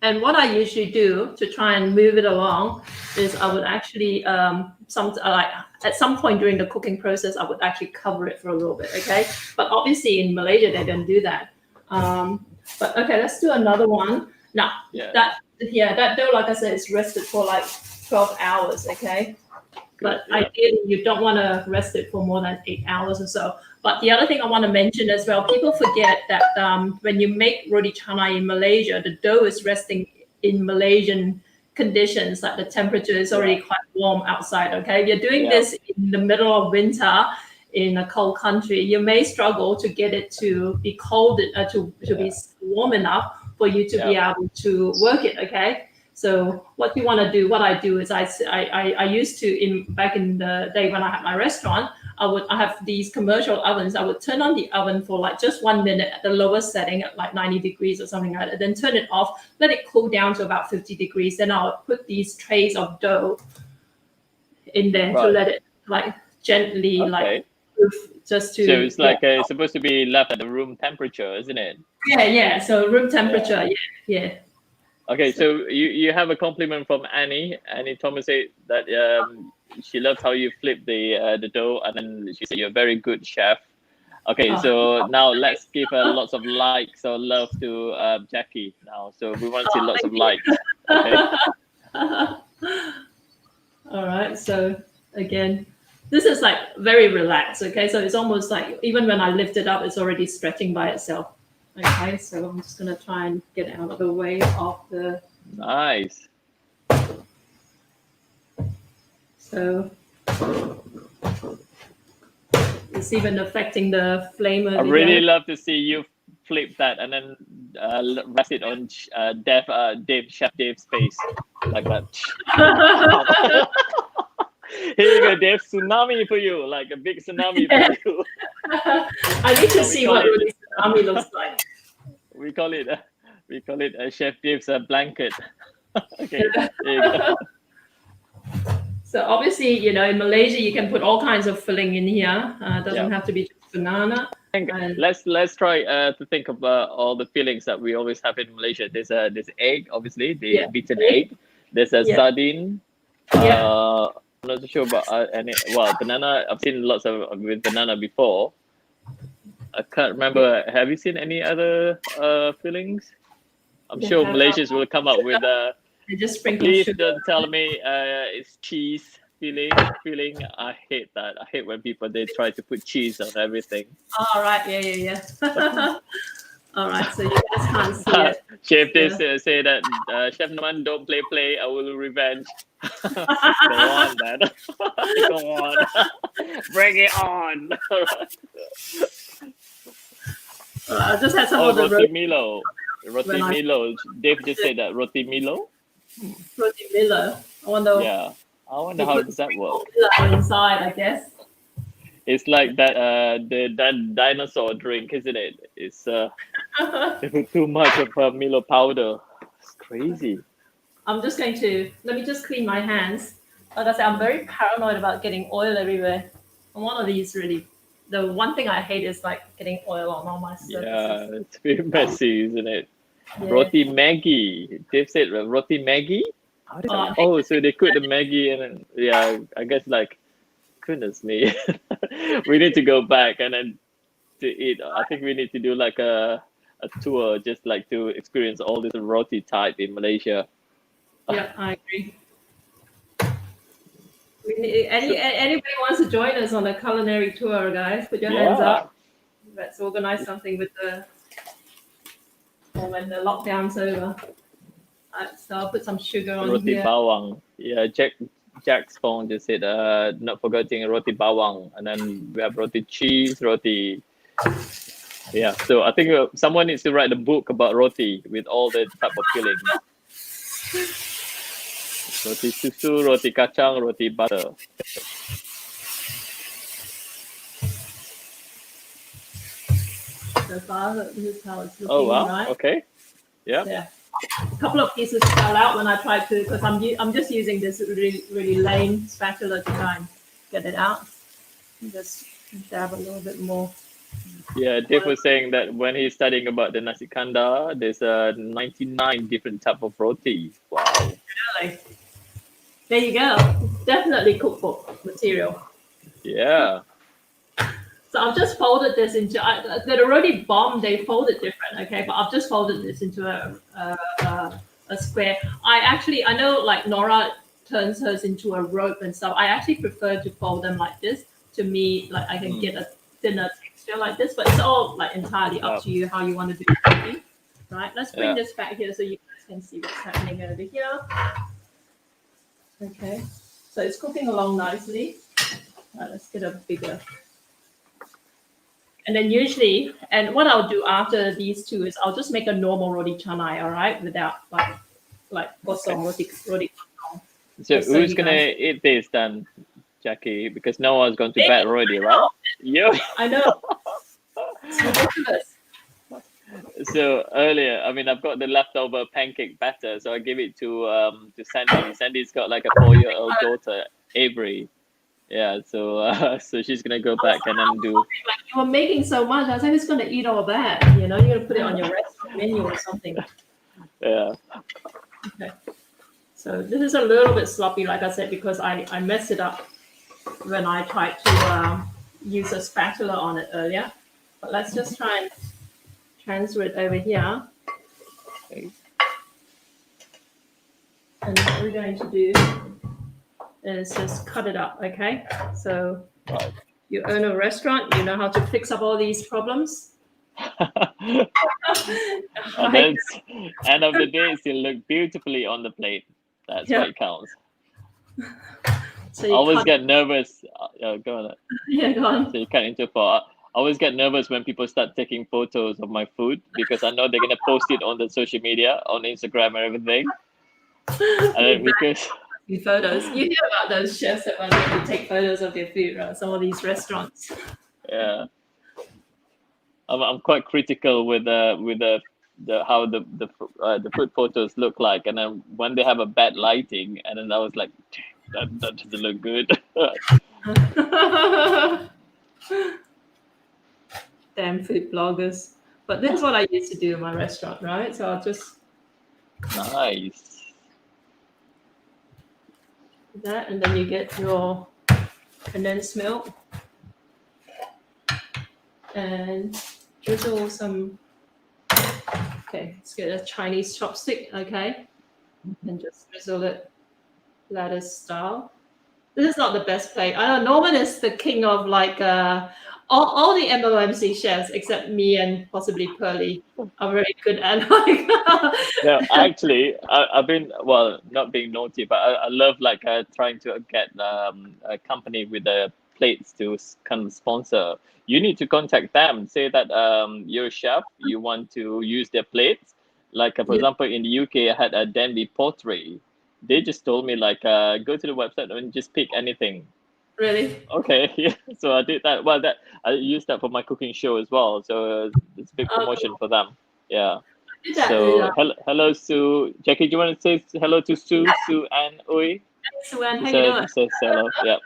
[SPEAKER 1] And what I usually do to try and move it along is I would actually at some point during the cooking process I would actually cover it for a little bit, okay? But obviously in Malaysia they don't do that. But okay, let's do another one. Now that dough, like I said, is rested for like 12 hours, okay? But ideally, you don't want to rest it for more than 8 hours or so. But the other thing I want to mention as well, people forget that when you make roti canai in Malaysia, the dough is resting in Malaysian conditions, like the temperature is already quite warm outside, okay? If you're doing this in the middle of winter in a cold country, you may struggle to get it to be cold, to be warm enough for you to be able to work it, okay? So what you want to do, what I do is I used to back in the day when I had my restaurant, I have these commercial ovens. I would turn on the oven for like just 1 minute at the lowest setting at like 90 degrees or something like that. Then turn it off, let it cool down to about 50 degrees. Then I'll put these trays of dough in there to let it like gently like just to.
[SPEAKER 2] So it's like it's supposed to be left at the room temperature, isn't it?
[SPEAKER 1] Yeah. So room temperature. Yeah.
[SPEAKER 2] Okay, so you have a compliment from Annie. Annie Thomas said that she loves how you flip the dough, and then she said you're a very good chef. Okay, so now let's give lots of likes or love to Jackie now. So we want to see lots of likes. Okay.
[SPEAKER 1] All right. So again, this is like very relaxed. Okay, so it's almost like even when I lift it up, it's already stretching by itself. Okay, so I'm just gonna try and get out of the way of the.
[SPEAKER 2] Nice.
[SPEAKER 1] So it's even affecting the flame over
[SPEAKER 2] I really
[SPEAKER 1] here.
[SPEAKER 2] love to see you flip that and then rest it on Chef Dave's face like that. Here you go, Dave. Tsunami for you, like a big tsunami for you.
[SPEAKER 1] I need to see what really tsunami looks like.
[SPEAKER 2] We call it Chef Dave's blanket. Okay, there you go.
[SPEAKER 1] So obviously, you know, in Malaysia, you can put all kinds of filling in here. It doesn't have to be just banana.
[SPEAKER 2] Let's try to think about all the fillings that we always have in Malaysia. There's egg, obviously, the beaten egg. There's a sardine. I'm not sure about any. Well, banana. I've seen lots of with banana before. I can't remember. Have you seen any other fillings? I'm sure Malaysians will come up with.
[SPEAKER 1] They just sprinkle
[SPEAKER 2] Please
[SPEAKER 1] sugar.
[SPEAKER 2] don't tell me it's cheese filling. I hate that. I hate when people they try to put cheese on everything.
[SPEAKER 1] All right. Yeah. All right. So you guys can't see it.
[SPEAKER 2] Chef Dave say that Chef Norman don't play. I will revenge. Go on, man. Go on. Bring it on.
[SPEAKER 1] I just had some of the
[SPEAKER 2] Roti Milo. Roti Milo. Dave just said that Roti Milo.
[SPEAKER 1] Roti Milo. I wonder.
[SPEAKER 2] Yeah. I wonder how does that work.
[SPEAKER 1] Inside, I guess.
[SPEAKER 2] It's like that that dinosaur drink, isn't it? It's they put too much of Milo powder. It's crazy.
[SPEAKER 1] I'm just going to let me just clean my hands. Like I said, I'm very paranoid about getting oil everywhere. I'm one of these really. The one thing I hate is like getting oil on all my surfaces.
[SPEAKER 2] Yeah, it's very messy, isn't it?
[SPEAKER 1] Yeah.
[SPEAKER 2] Roti Maggi. Dave said roti Maggi. How did so they cook the Maggi and then I guess like goodness me. We need to go back and then to eat. I think we need to do like a tour just like to experience all this roti type in Malaysia.
[SPEAKER 1] Yeah, I agree. Anybody wants to join us on a culinary tour, guys? Put your hands up. Let's organize something with when the lockdown's over. So I'll put some sugar on
[SPEAKER 2] Roti
[SPEAKER 1] here.
[SPEAKER 2] bawang. Yeah, Jack's phone just said not forgetting roti bawang, and then we have roti cheese, roti. Yeah, so I think someone needs to write a book about roti with all the type of fillings. Roti susu, roti kacang, roti butter.
[SPEAKER 1] so far. This is how it's looking,
[SPEAKER 2] Oh wow.
[SPEAKER 1] right?
[SPEAKER 2] Okay. Yeah.
[SPEAKER 1] Yeah. A couple of pieces fell out when I tried to, because I'm just using this really lame spatula to try and get it out. Just dab a little bit more.
[SPEAKER 2] Yeah, Dave was saying that when he's studying about the nasi kandar, there's 99 different type of roti. Wow.
[SPEAKER 1] Really? There you go. Definitely cookbook material.
[SPEAKER 2] Yeah.
[SPEAKER 1] So I've just folded this into the roti bomb. They folded different, okay, but I've just folded this into a square. I know like Nora turns hers into a rope and stuff. I actually prefer to fold them like this. To me, like I can get a thinner texture like this, but it's all like entirely up to you how you want to do it. Right? Let's bring this back here so you guys can see what's happening over here. Okay, so it's cooking along nicely. Right, let's get a bigger. And then usually, and what I'll do after these two is I'll just make a normal roti canai, all right, without like kosong roti kosong.
[SPEAKER 2] So who's gonna eat this then, Jackie? Because no one's gone to bed already, right? You.
[SPEAKER 1] I know. It's ridiculous.
[SPEAKER 2] So earlier, I mean, I've got the leftover pancake batter, so I give it to Sandy. Sandy's got like a 4-year-old daughter, Avery. Yeah, so so she's gonna go back and then do.
[SPEAKER 1] Like you were making so much, I was like, who's gonna eat all that? You know, you're gonna put it on your restaurant menu or something.
[SPEAKER 2] Yeah.
[SPEAKER 1] Okay. So this is a little bit sloppy, like I said, because I messed it up when I tried to use a spatula on it earlier. But let's just try and transfer it over here.
[SPEAKER 2] Okay.
[SPEAKER 1] And what we're going to do is just cut it up, okay? So you own a restaurant, you know how to fix up all these problems.
[SPEAKER 2] And then end of the day, it still look beautifully on the plate. That's what counts.
[SPEAKER 1] So
[SPEAKER 2] I always get nervous. Go on.
[SPEAKER 1] Yeah, go on.
[SPEAKER 2] So you cut into four. I always get nervous when people start taking photos of my food because I know they're gonna post it on the social media, on Instagram and everything. And then because
[SPEAKER 1] photos, you hear about those chefs that want to take photos of their food, right? Some of these restaurants.
[SPEAKER 2] Yeah, I'm quite critical with the how the food photos look like, and then when they have a bad lighting, and then I was like, that doesn't look good.
[SPEAKER 1] Damn food bloggers. But this is what I used to do in my restaurant, right? So I'll just
[SPEAKER 2] Nice.
[SPEAKER 1] that, and then you get your condensed milk and drizzle some. Okay, let's get a Chinese chopstick, okay, and just drizzle it lettuce style. This is not the best plate. I know Norman is the king of like all the MOMC chefs except me and possibly Pearly are very good at like.
[SPEAKER 2] No, actually, I've been not being naughty, but I love like trying to get a company with the plates to kind of sponsor. You need to contact them. Say that you're a chef, you want to use their plates. Like for example, in the UK, I had a Denby Pottery. They just told me like go to the website and just pick anything.
[SPEAKER 1] Really?
[SPEAKER 2] Okay, yeah. So I did that. Well, that I used that for my cooking show as well. So it's a big promotion for them. Yeah. So hello, Sue. Jackie, do you want to say hello to Sue, and Oi?
[SPEAKER 1] Sue Ann, how you doing?
[SPEAKER 2] Say hello. Yeah.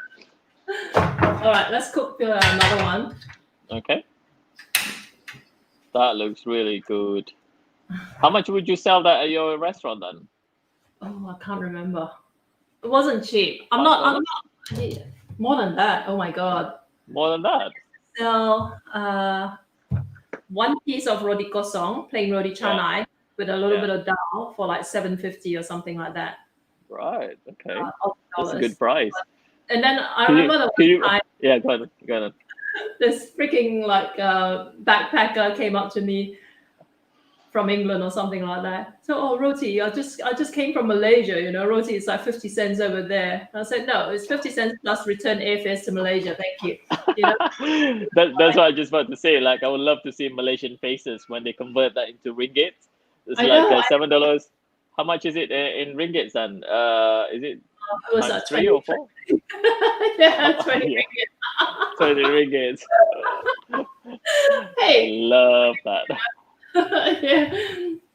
[SPEAKER 1] All right, let's cook another one.
[SPEAKER 2] Okay. That looks really good. How much would you sell that at your restaurant then?
[SPEAKER 1] Oh, I can't remember. It wasn't cheap. I'm not. More than that. Oh my god.
[SPEAKER 2] More than that.
[SPEAKER 1] So one piece of roti kosong, plain roti canai, with a little bit of dal for like $7.50 or something like that.
[SPEAKER 2] Right. Okay. That's a good price.
[SPEAKER 1] And then I remember time.
[SPEAKER 2] Yeah, go ahead.
[SPEAKER 1] This freaking like backpacker came up to me from England or something like that. So, roti, I just came from Malaysia, you know, roti is like 50 cents over there. And I said, no, it's 50 cents plus return airfares to Malaysia. Thank you. You know?
[SPEAKER 2] That's what I just about to say. Like, I would love to see Malaysian faces when they convert that into ringgit. It's $7. How much is it in ringgit then? Is it?
[SPEAKER 1] It was like
[SPEAKER 2] 3 or 4?
[SPEAKER 1] Yeah, 20 ringgit.
[SPEAKER 2] 20 ringgit.
[SPEAKER 1] Hey,
[SPEAKER 2] love that.
[SPEAKER 1] yeah.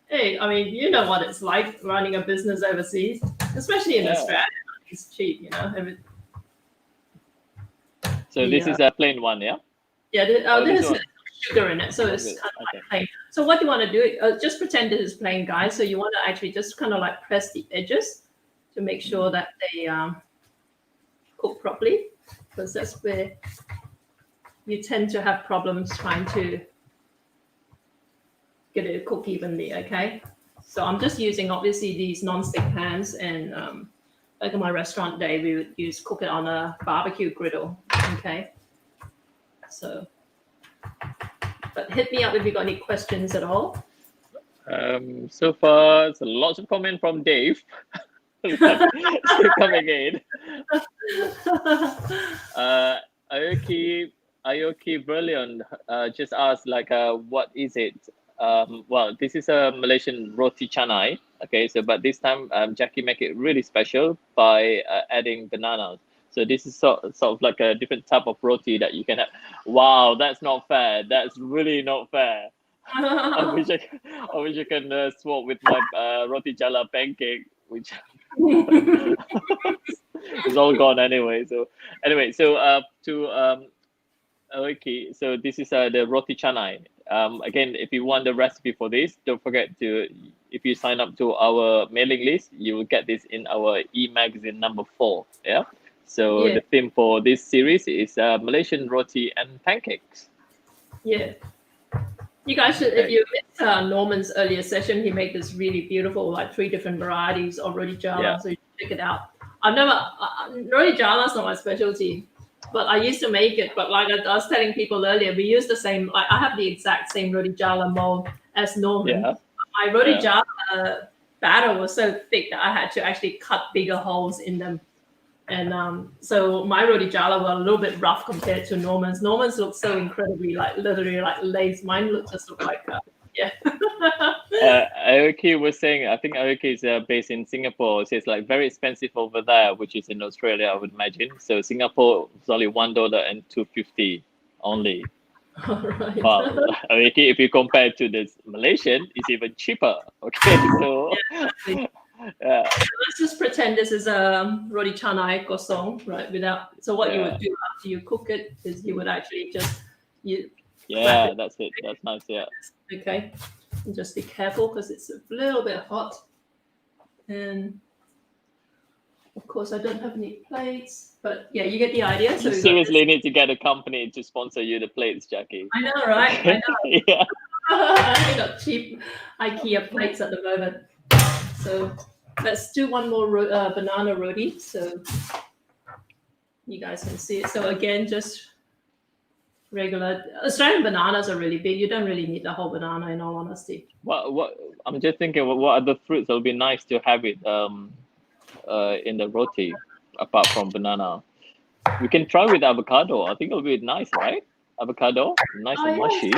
[SPEAKER 1] Hey, I mean, you know what it's like running a business overseas, especially in
[SPEAKER 2] Yeah.
[SPEAKER 1] Australia. It's cheap, you know.
[SPEAKER 2] So this is a plain one, yeah?
[SPEAKER 1] Yeah,
[SPEAKER 2] this
[SPEAKER 1] there's
[SPEAKER 2] one.
[SPEAKER 1] sugar in it, so it's
[SPEAKER 2] Okay.
[SPEAKER 1] kind of like plain. So what you want to do, just pretend it is plain, guys. So you want to actually just kind of like press the edges to make sure that they cook properly, because that's where you tend to have problems trying to get it to cook evenly, okay? So I'm just using, obviously, these non-stick pans, and like in my restaurant day, we would cook it on a barbecue griddle, okay? So, but hit me up if you got any questions at all.
[SPEAKER 2] So far, it's lots of comment from Dave. Still coming in. Aoki Brilliant just asked like, what is it? Well, this is a Malaysian Roti Canai. Okay, so but this time Jackie make it really special by adding bananas. So this is sort of like a different type of roti that you can have. Wow, that's not fair. That's really not fair. I wish I can swap with my roti jala pancake, which is all gone anyway. So okay, so this is the roti canai. Again, if you want the recipe for this, don't forget to, if you sign up to our mailing list, you will get this in our e-magazine number 4. Yeah. So
[SPEAKER 1] Yeah.
[SPEAKER 2] the theme for this series is Malaysian roti and pancakes.
[SPEAKER 1] Yeah. You guys should, if you missed Norman's earlier session, he made this really beautiful, like 3 different varieties of roti jala.
[SPEAKER 2] Yeah.
[SPEAKER 1] So you should check it out. Roti jala is not my specialty, but I used to make it. But like I was telling people earlier, we use the same, like I have the exact same roti jala mold as Norman.
[SPEAKER 2] Yeah.
[SPEAKER 1] My roti jala batter was so thick that I had to actually cut bigger holes in them. And so my roti jala were a little bit rough compared to Norman's. Norman's looked so incredibly, like literally like lace. Mine looked like yeah.
[SPEAKER 2] Aoki was saying, I think Aoki is based in Singapore. So it's like very expensive over there, which is in Australia, I would imagine. So Singapore is only $1 and $2.50 only.
[SPEAKER 1] All right.
[SPEAKER 2] Well, Aoki, if you compare it to this Malaysian, it's even cheaper. Okay, so
[SPEAKER 1] yeah. Let's just pretend this is a roti canai kosong, right? So what you would do after you cook it is you would actually just
[SPEAKER 2] that's it. That's nice. Yeah.
[SPEAKER 1] Okay. And just be careful because it's a little bit hot. And of course, I don't have any plates, but yeah, you get the idea. So
[SPEAKER 2] you seriously need to get a company to sponsor you the plates, Jackie.
[SPEAKER 1] I know, right? I know.
[SPEAKER 2] Yeah.
[SPEAKER 1] I got cheap IKEA plates at the moment. So let's do one more banana roti so you guys can see it. So again, just regular Australian bananas are really big. You don't really need the whole banana, in all honesty.
[SPEAKER 2] What I'm just thinking, what other fruits will be nice to have it in the roti apart from banana? We can try with avocado. I think it'll be nice, right? Avocado, nice and mushy.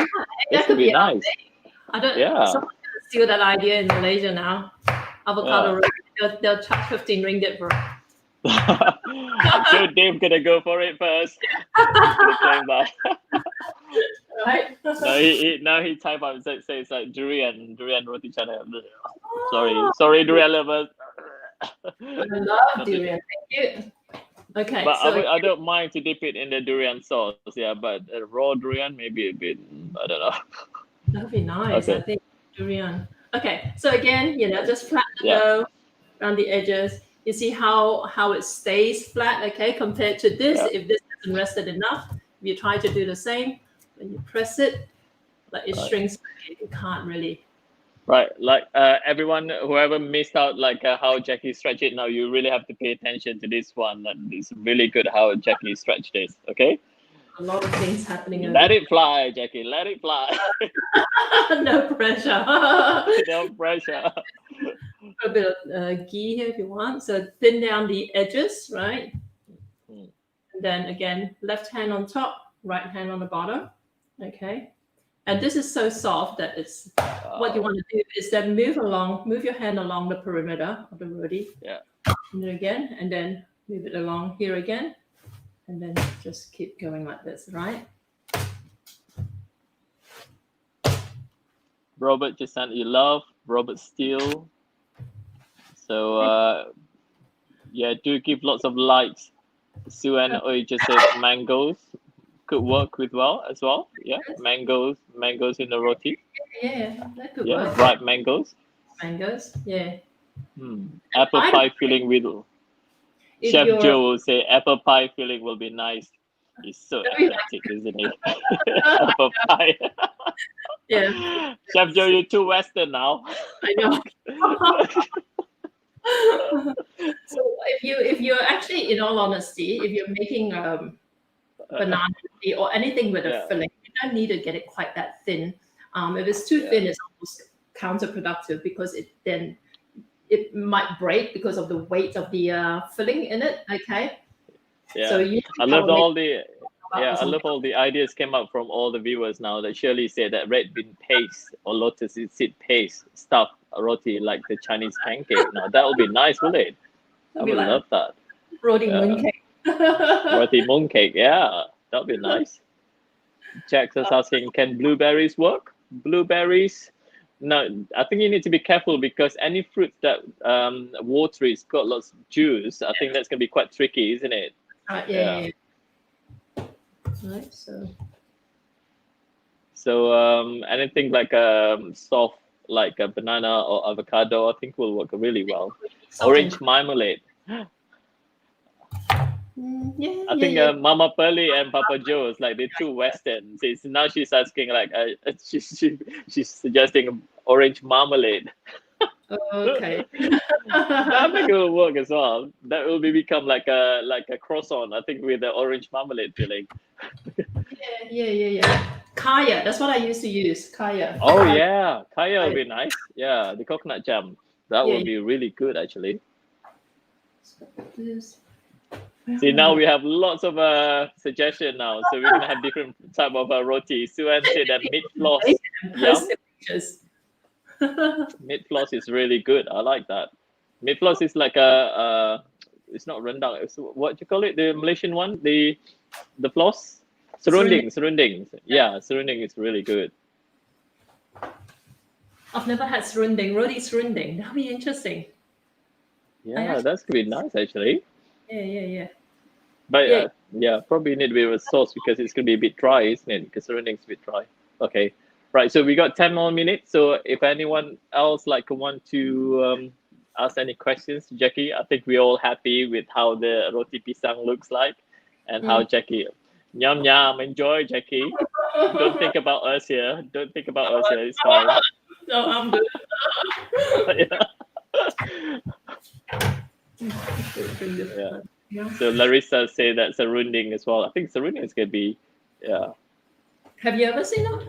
[SPEAKER 2] This will be nice.
[SPEAKER 1] I don't.
[SPEAKER 2] Yeah.
[SPEAKER 1] Someone's gonna steal that idea in Malaysia now. Avocado roti. They'll charge 15 ringgit for it.
[SPEAKER 2] I'm sure Dave's gonna go for it first.
[SPEAKER 1] Right?
[SPEAKER 2] Now he type out and say it's like durian roti canai. Sorry, durian lovers.
[SPEAKER 1] I love durian. Thank you. Okay,
[SPEAKER 2] but
[SPEAKER 1] so
[SPEAKER 2] I don't mind to dip it in the durian sauce. Yeah, but raw durian maybe a bit. I don't know.
[SPEAKER 1] That'd be nice. Okay. I think durian. Okay, so again, just flatten the dough around the edges. You see how it stays flat, okay, compared to this. If this hasn't rested enough, if you try to do the same, when you press it, like it shrinks, you can't really.
[SPEAKER 2] Right, like everyone, whoever missed out, like how Jackie stretched it, now you really have to pay attention to this one. It's really good how Jackie stretched this, okay?
[SPEAKER 1] A lot of things happening.
[SPEAKER 2] Let it fly, Jackie, let it fly.
[SPEAKER 1] No pressure.
[SPEAKER 2] No pressure.
[SPEAKER 1] A bit of ghee here if you want. So thin down the edges, right? And then again, left hand on top, right hand on the bottom, okay? And this is so soft that it's what you want to do is then move your hand along the perimeter of the roti.
[SPEAKER 2] Yeah.
[SPEAKER 1] And then again, and then move it along here again. And then just keep going like this, right?
[SPEAKER 2] Robert just sent you love. Robert Steele. So yeah, do give lots of likes. Sue and Oi just said mangoes could work with well as well. Yeah, mangoes in the roti.
[SPEAKER 1] Yeah, that could
[SPEAKER 2] Yeah,
[SPEAKER 1] work.
[SPEAKER 2] ripe mangoes.
[SPEAKER 1] Mangoes, yeah.
[SPEAKER 2] Apple pie filling with.
[SPEAKER 1] If
[SPEAKER 2] Chef
[SPEAKER 1] you're
[SPEAKER 2] Joe will say apple pie filling will be nice. He's so eclectic, isn't he? Apple pie.
[SPEAKER 1] yeah,
[SPEAKER 2] Chef Joe, you're too Western now.
[SPEAKER 1] I know. So if you're actually, in all honesty, if you're making banana tea or anything with a
[SPEAKER 2] Yeah.
[SPEAKER 1] filling, you don't need to get it quite that thin. If it's too thin, it's almost counterproductive because it might break because of the weight of the filling in it. Okay.
[SPEAKER 2] Yeah.
[SPEAKER 1] So you
[SPEAKER 2] I love all the ideas came up from all the viewers now. That Shirley said that red bean paste or lotus seed paste stuff roti like the Chinese pancake. Now that would be nice, wouldn't it? I would love that.
[SPEAKER 1] roti mooncake.
[SPEAKER 2] Roti mooncake, yeah, that'd be nice. Jax is asking, can blueberries work? Blueberries? No, I think you need to be careful because any fruit that watery, it's got lots of juice. I think that's gonna be quite tricky, isn't it?
[SPEAKER 1] Yeah. Right.
[SPEAKER 2] So anything like soft, like a banana or avocado, I think will work really well. Orange marmalade. I think Mama Pearly and Papa Joe is like they're too Western. Now she's asking like she's suggesting orange marmalade.
[SPEAKER 1] Okay.
[SPEAKER 2] I think it will work as well. That will become like a croissant. I think with the orange marmalade filling.
[SPEAKER 1] Yeah. Kaya. That's what I used to use. Kaya.
[SPEAKER 2] Oh yeah, kaya would be nice. Yeah, the coconut jam. That would be really good actually. See, now we have lots of suggestions now, so we're gonna have different type of roti. Suan said that meat floss. Meat floss is really good. I like that. Meat floss is like it's not rendang. It's, what do you call it? The Malaysian one, the floss, serunding. Yeah, serunding is really good.
[SPEAKER 1] I've never had serunding. Roti serunding. That'll be interesting.
[SPEAKER 2] Yeah, that's gonna be nice actually.
[SPEAKER 1] Yeah.
[SPEAKER 2] But probably need a bit of a sauce because it's gonna be a bit dry, isn't it? Because serunding's a bit dry. Okay, right. So we got 10 more minutes. So if anyone else want to ask any questions, Jackie, I think we're all happy with how the roti pisang looks like and how Jackie. Yum, enjoy, Jackie. Don't think about us here. It's fine.
[SPEAKER 1] No, I'm good.
[SPEAKER 2] Yeah. So Larissa said that serunding as well. I think serunding is gonna be,
[SPEAKER 1] Have you ever seen them?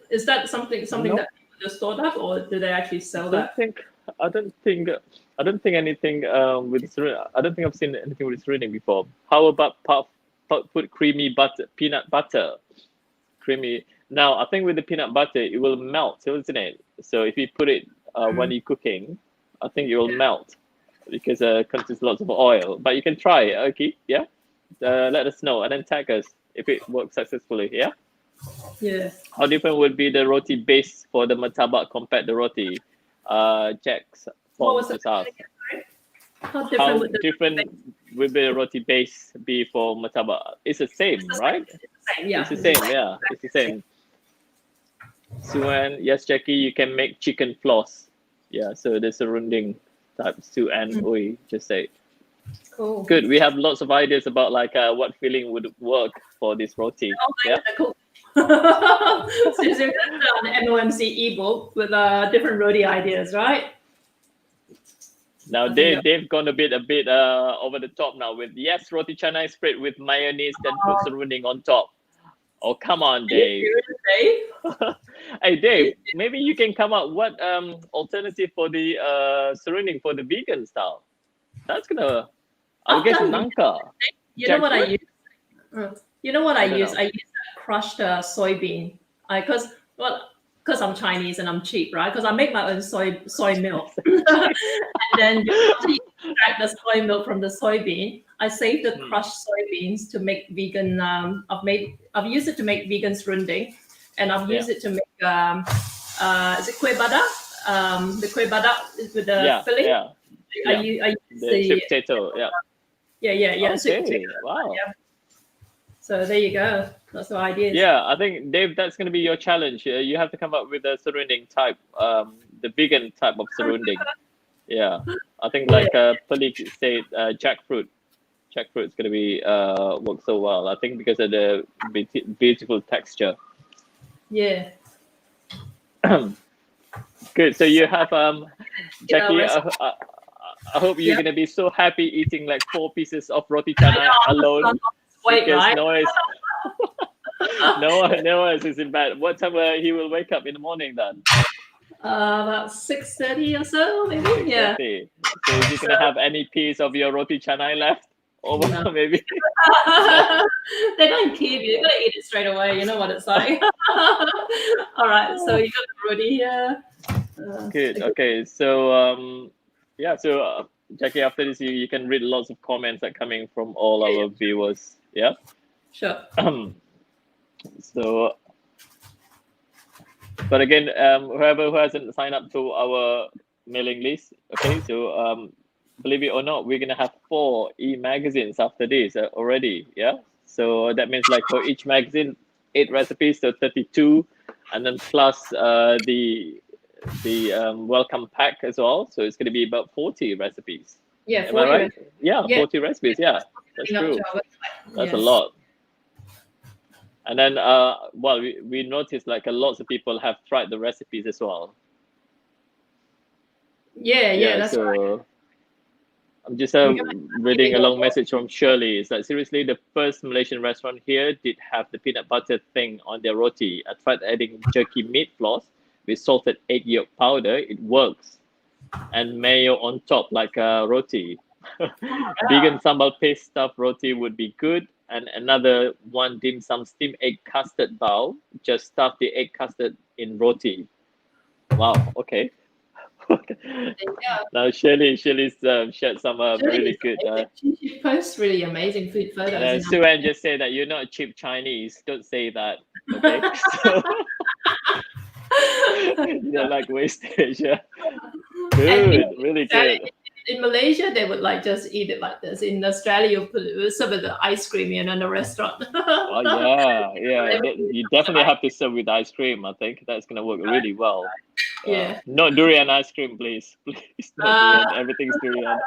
[SPEAKER 1] Is that something that people just thought up, or do they actually sell that?
[SPEAKER 2] I don't think anything with serunding. I don't think I've seen anything with serunding before. How about put creamy butter, peanut butter, creamy. Now I think with the peanut butter it will melt, isn't it? So if you put it when you're cooking, I think it will melt because it contains lots of oil. But you can try it, okay? Yeah. Let us know and then tag us if it works successfully. Yeah.
[SPEAKER 1] Yeah.
[SPEAKER 2] How different would be the roti base for the martabak compared to roti? Jack's
[SPEAKER 1] What was
[SPEAKER 2] just asked.
[SPEAKER 1] How
[SPEAKER 2] different would the roti base be for martabak? It's the same, right? It's the same. Yeah, it's the same. Suan, yes, Jackie, you can make chicken floss. Yeah, so the serunding type. Suan, Oi, just say.
[SPEAKER 1] Cool.
[SPEAKER 2] Good. We have lots of ideas about what filling would work for this roti. Yeah.
[SPEAKER 1] Cool. So you're going to an MOMC ebook with different roti ideas, right?
[SPEAKER 2] Now they've gone a bit over the top now with roti canai spread with mayonnaise, then put serunding on top. Oh, come on, Dave. Hey, Dave, maybe you can come up what alternative for the serunding for the vegan style. That's gonna, I'll guess nangka.
[SPEAKER 1] You know what I use? You know what I use? I use crushed soybean. Because I'm Chinese and I'm cheap, right? Because I make my own soy milk, and then after you extract the soy milk from the soybean, I save the crushed soybeans to make vegan. I've used it to make vegan serunding, and I've used it to make is it kueh badak? The kueh badak is with the filling. Are you
[SPEAKER 2] the sweet potato?
[SPEAKER 1] Yeah. Sweet
[SPEAKER 2] Okay.
[SPEAKER 1] potato.
[SPEAKER 2] Wow.
[SPEAKER 1] Yeah. So there you go. That's the idea.
[SPEAKER 2] Yeah, I think Dave, that's going to be your challenge. You have to come up with a surrounding type, the vegan type of surrounding. Yeah, I think like Palik said, jackfruit. Jackfruit is going to be work so well. I think because of the beautiful texture.
[SPEAKER 1] Yeah.
[SPEAKER 2] Good. So you have Jackie. I hope you're going to be so happy eating like 4 pieces of roti canai alone.
[SPEAKER 1] Wait,
[SPEAKER 2] because
[SPEAKER 1] right?
[SPEAKER 2] no one is in bed. What time he will wake up in the morning then?
[SPEAKER 1] About 6:30 or so, maybe. Yeah.
[SPEAKER 2] 6:30. So is he gonna have any piece of your roti canai left? Over maybe.
[SPEAKER 1] They don't keep you. You gotta eat it straight away. You know what it's like. All right. So you got the roti here.
[SPEAKER 2] Good. Okay. So So Jackie, after this, you can read lots of comments that are coming from all our viewers. Yeah.
[SPEAKER 1] Sure.
[SPEAKER 2] So, but again, whoever who hasn't signed up to our mailing list, okay, so believe it or not, we're gonna have 4 e-magazines after this already. Yeah, so that means like for each magazine, 8 recipes, so 32, and then plus the welcome pack as well. So it's gonna be about 40 recipes.
[SPEAKER 1] Yeah,
[SPEAKER 2] 40 Am I right? Yeah, 40 recipes. Yeah, that's true. That's a lot. And then, well, we noticed like lots of people have tried the recipes as well.
[SPEAKER 1] Yeah, that's right.
[SPEAKER 2] I'm just reading a long message from Shirley. It's like, seriously, the first Malaysian restaurant here did have the peanut butter thing on their roti. I tried adding jerky meat floss with salted egg yolk powder. It works. And mayo on top like a roti. Vegan sambal paste stuffed roti would be good. And another one, dim sum steamed egg custard bowl. Just stuff the egg custard in roti. Wow. Okay. Now Shirley's shared some really good.
[SPEAKER 1] She posts really amazing food photos.
[SPEAKER 2] Sue-Ann just said that you're not cheap Chinese. Don't say that. Okay. So, you don't like wastage. Yeah. Good. Really good.
[SPEAKER 1] In Malaysia, they would like just eat it like this. In Australia, you put serve with the ice cream in a restaurant.
[SPEAKER 2] Oh yeah. You definitely have to serve with ice cream. I think that's gonna work really well.
[SPEAKER 1] Yeah.
[SPEAKER 2] Not durian ice cream, please. Please, not durian. Everything's durian.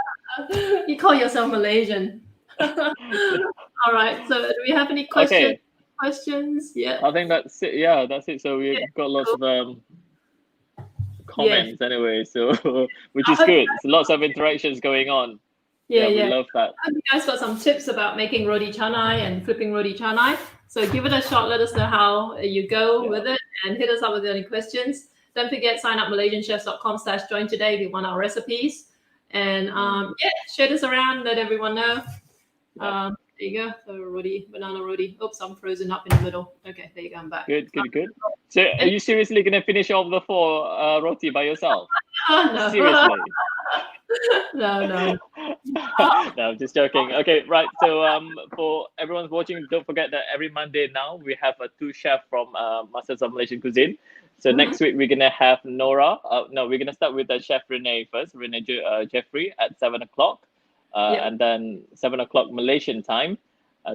[SPEAKER 1] You call yourself Malaysian. All right. So, do we have any questions?
[SPEAKER 2] Okay.
[SPEAKER 1] Questions? Yeah.
[SPEAKER 2] I think that's it. Yeah, that's it. So we've got lots of comments anyway, so which is good. Lots of interactions going on. We love that.
[SPEAKER 1] You guys got some tips about making roti canai and flipping roti canai. So give it a shot. Let us know how you go with it, and hit us up with any questions. Don't forget, sign up malaysianchefs.com/join today if you want our recipes, and share this around. Let everyone know. There you go. So banana roti. Oops, I'm frozen up in the middle. Okay, there you go. I'm back.
[SPEAKER 2] Good. So are you seriously gonna finish all the 4 roti by yourself?
[SPEAKER 1] No.
[SPEAKER 2] Seriously?
[SPEAKER 1] No.
[SPEAKER 2] No, I'm just joking. Okay, right. So for everyone watching, don't forget that every Monday now we have 2 chefs from Masters of Malaysian Cuisine. So next week we're gonna have Nora. We're gonna start with Chef Renee first. Renee Jeffrey at 7:00. And then 7:00 Malaysian time.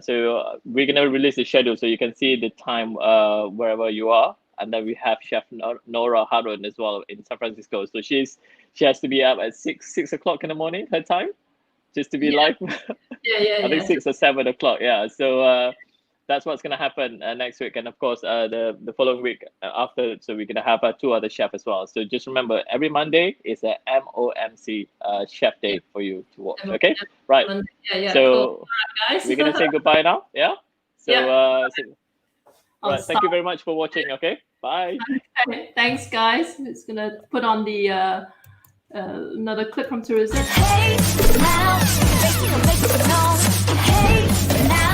[SPEAKER 2] So we're gonna release the schedule so you can see the time wherever you are. And then we have Chef Nora Harun as well in San Francisco. So she has to be up at 6 o'clock in the morning her time, just to be live. I think 6 or 7 o'clock. Yeah. So that's what's gonna happen next week, and of course the following week after. So we're gonna have 2 other chefs as well. So just remember, every Monday is a MOMC chef day for you to watch. Okay, right. So
[SPEAKER 1] cool. Right, guys.
[SPEAKER 2] we're gonna say goodbye now. Yeah. So right. Thank you very much for watching. Okay. Bye.
[SPEAKER 1] Okay, thanks, guys. It's gonna put on the another clip from tourism. Hey, now,